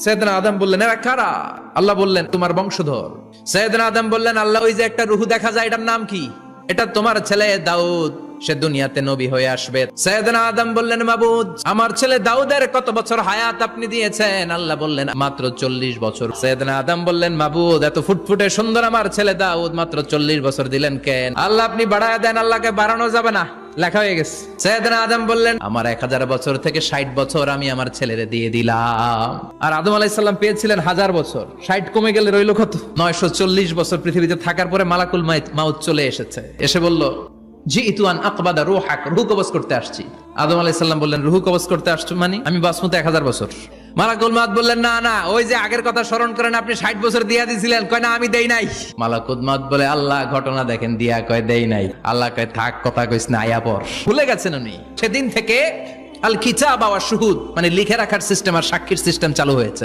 সৈয়দনা আদম বললেন, এরা কারা? আল্লাহ বললেন, তোমার বংশধর। সৈয়দনা আদম বললেন, আল্লাহ, ওই যে একটা রূহ দেখা যায়, এটার নাম কি? এটা তোমার ছেলে দাউদ, সে দুনিয়াতে নবী হয়ে আসবে। সৈয়দনা আদম বললেন, মাবুদ, আমার ছেলে দাউদের কত বছর হায়াত আপনি দিয়েছেন? আল্লাহ বললেন, মাত্র 40 বছর। সৈয়দনা আদম বললেন, মাবুদ, এত ফুটফুটে সুন্দর আমার ছেলে দাউদ, মাত্র 40 বছর দিলেন কেন? আল্লাহ, আপনি বাড়ায় দেন, আল্লাহকে বাড়ানো যাবে না, লেখা হয়ে গেছে। সৈয়দনা আদম বললেন, আমার 1000 বছর থেকে 60 বছর আমি আমার ছেলেরে দিয়ে দিলাম। আর আদম আলাইহিস সালাম পেয়েছিলেন 1000 বছর, 60 কমে গেলে রইল কত? 940 বছর পৃথিবীতে থাকার পরে মালাকুল মাউত চলে এসেছে, এসে বলল, জিইতু আন আকবাদা রূহাক, রূহ কবজ করতে আসছি। আদম আলাইহিস সালাম বললেন, রূহ কবজ করতে আসছো মানে? আমি বাসমতে 1000 বছর। মালাকুল মাউত বললেন, না না, ওই যে আগের কথা স্মরণ করেন, আপনি 60 বছর দিয়া দিয়েছিলেন। কয়, না, আমি দেই নাই। মালাকুল মাউত বলে, আল্লাহ, ঘটনা দেখেন, দিয়া কয় দেই নাই। আল্লাহ কয়, থাক, কথা কইস না, আয়া পর। ভুলে গেছেন উনি। সেদিন থেকে আল কিতাব ওয়া শুহুদ, মানে লিখে রাখার সিস্টেম আর সাক্ষীর সিস্টেম চালু হয়েছে।